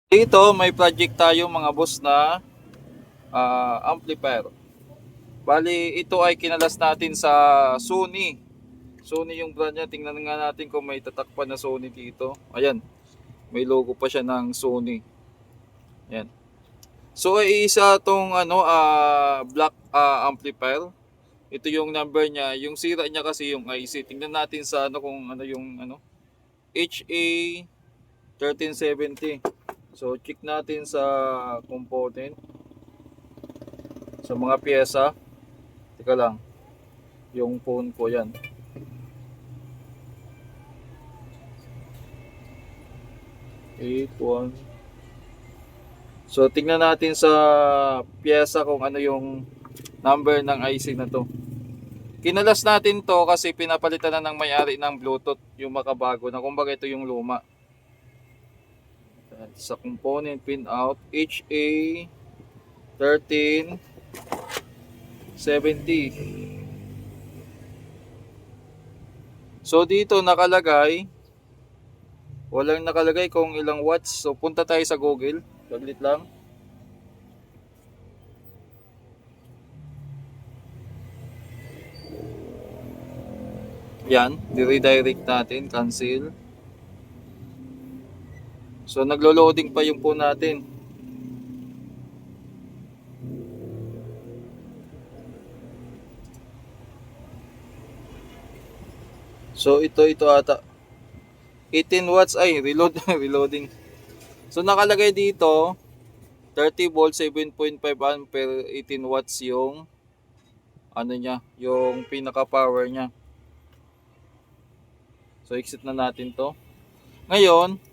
Dito may project tayo mga boss na amplifier. Bali ito ay kinalas natin sa Sony. Sony yung brand niya. Tingnan nga natin kung may tatakpan na Sony dito. Ayan, may logo pa siya ng Sony. Ayan. So ay isa tong black amplifier. Ito yung number niya. Yung sira niya kasi yung IC. Tingnan natin sa kung ano yung HA1370. So check natin sa component, sa mga pyesa. Teka lang, yung phone ko yan. Eight one. So tingnan natin sa pyesa kung ano yung number ng IC na to. Kinalas natin to kasi pinapalitan na ng may-ari ng Bluetooth, yung makabago na, kumbaga ito yung luma. Sa component pinout HA1370. So dito nakalagay, walang nakalagay kung ilang watts. So punta tayo sa Google. Saglit lang. Yan, redirect natin, cancel. So naglo-loading pa yung phone natin. So ito ata 18 watts ay reloading. So nakalagay dito 30 volts, 7.5 ampere, 18 watts yung niya, yung pinaka power niya. So exit na natin to. Ngayon,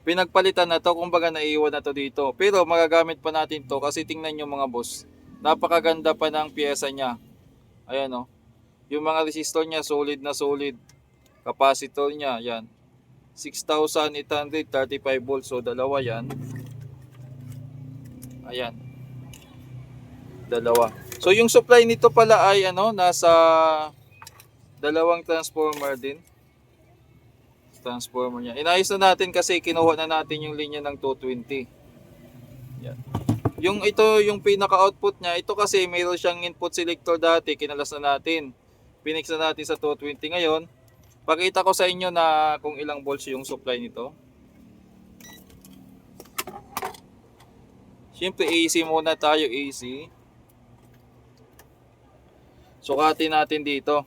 pinagpalitan na to, kumbaga naiiwan na to dito. Pero magagamit pa natin to kasi tingnan nyo mga boss, napakaganda pa ng pyesa niya. Ayan o. Yung mga resistor niya solid na solid. Capacitor niya, yan. 6,835 volts. So dalawa yan. Ayan. Dalawa. So yung supply nito pala ay nasa dalawang transformer din. Transformer niya. Inayos na natin kasi kinuha na natin yung linya ng 220. Yan. Yung pinaka-output niya, ito kasi mayroon siyang input selector dati, kinalas na natin. Pinix na natin sa 220 ngayon. Pakita ko sa inyo na kung ilang volts yung supply nito. Siyempre AC muna tayo, AC. Sukatin natin dito.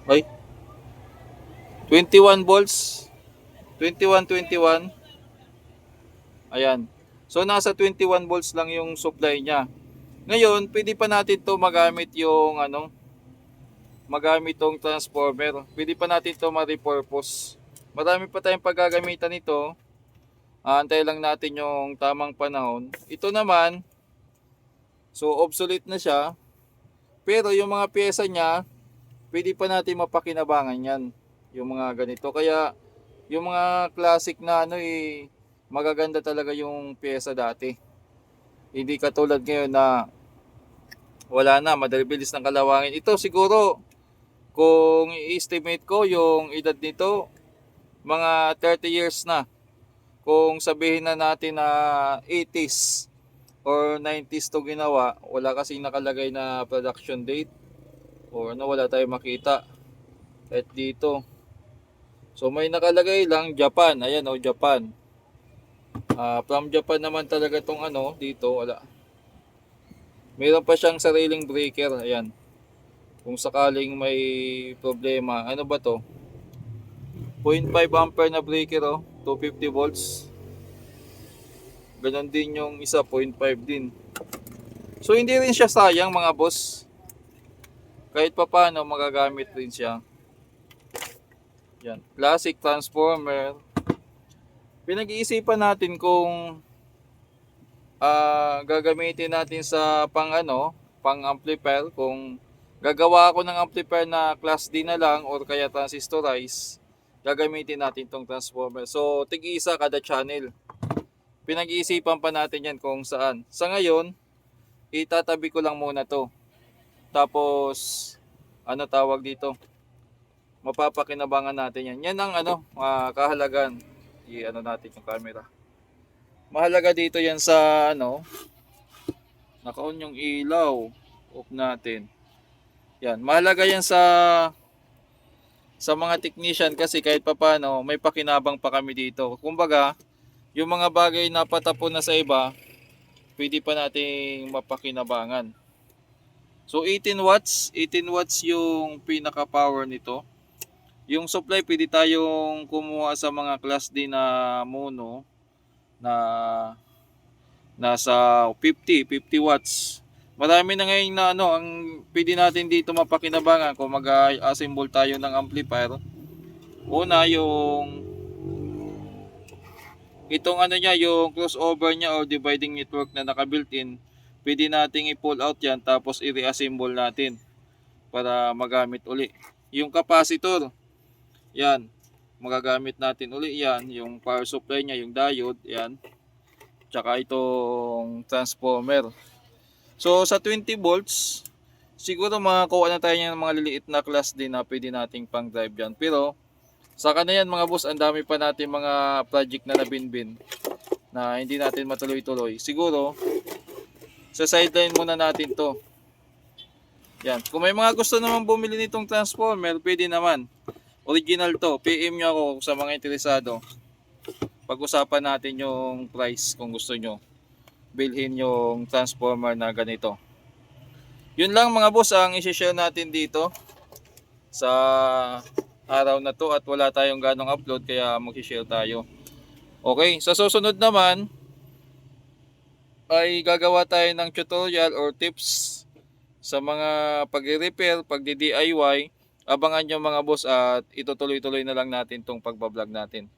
Ay, 21 volts. 21. Ayan. So nasa 21 volts lang yung supply niya. Ngayon, pwede pa natin to magamit yung magamit tong transformer. Pwede pa natin to ma-repurpose. Marami pa tayong paggagamitan nito. Antay lang natin yung tamang panahon. Ito naman, so obsolete na siya. Pero yung mga pyesa niya, pwede pa natin mapakinabangan yan. Yung mga ganito. Kaya yung mga classic na magaganda talaga yung pyesa dati. Hindi katulad ngayon na wala na, madalibilis ng kalawangin. Ito siguro, kung i-estimate ko yung edad nito, mga 30 years na. Kung sabihin na natin na 80s or 90s to ginawa, wala kasing nakalagay na production date or wala tayong makita kahit dito. So may nakalagay lang Japan. Ayan Japan. From Japan naman talaga tong dito wala. Meron pa siyang sariling breaker. Ayan. Kung sakaling may problema, ano ba to? 0.5 ampere na breaker 250 volts. Ganon din yung isa, 0.5 din. So hindi rin siya sayang mga boss. Kahit pa paano magagamit rin siya. Yan, classic transformer. Pinag-iisipan natin kung gagamitin natin sa pang amplifier, kung gagawa ako ng amplifier na class D na lang or kaya transistorize, gagamitin natin tong transformer. So tig-isa kada channel. Pinag-iisipan pa natin yan kung saan. Sa ngayon, itatabi ko lang muna to. Tapos, ano tawag dito? Mapapakinabangan natin yan. Yan ang kahalagan. I-ano natin yung camera. Mahalaga dito yan sa naka-on yung ilaw. Off natin. Yan, mahalaga yan sa mga technician kasi kahit papaano may pakinabang pa kami dito. Kumbaga, yung mga bagay na patapon na sa iba, pwede pa nating mapakinabangan. So 18 watts yung pinaka power nito. Yung supply pwede tayong kumuha sa mga class D na mono na nasa 50 watts. Marami na ngayon na ang pwede natin dito mapakinabangan kung mag-assemble tayo ng amplifier. Una yung itong niya, yung crossover niya or dividing network na naka-built-in, pwede nating i-pull out yan tapos i-reassemble natin para magamit uli. Yung capacitor, yan, magagamit natin uli yan. Yung power supply niya, yung diode, yan. Tsaka itong transformer. So sa 20 volts, siguro makakuha na tayo ng mga liliit na class din na pwede nating pang drive yan. Pero saka na yan mga boss, ang dami pa natin mga project na nabinbin na hindi natin matuloy-tuloy. Siguro sa sideline muna natin to. Yan. Kung may mga gusto naman bumili nitong transformer, pwede naman. Original to. PM nyo ako sa mga interesado. Pag-usapan natin yung price kung gusto nyo bilhin yung transformer na ganito. Yun lang mga boss ang isi-share natin dito sa araw na to at wala tayong ganong upload kaya mag-share tayo. Okay, sa susunod naman ay gagawa tayo ng tutorial or tips sa mga pag-repair, pag-DIY. Abangan nyo mga boss at itutuloy-tuloy na lang natin tong pagbablog natin.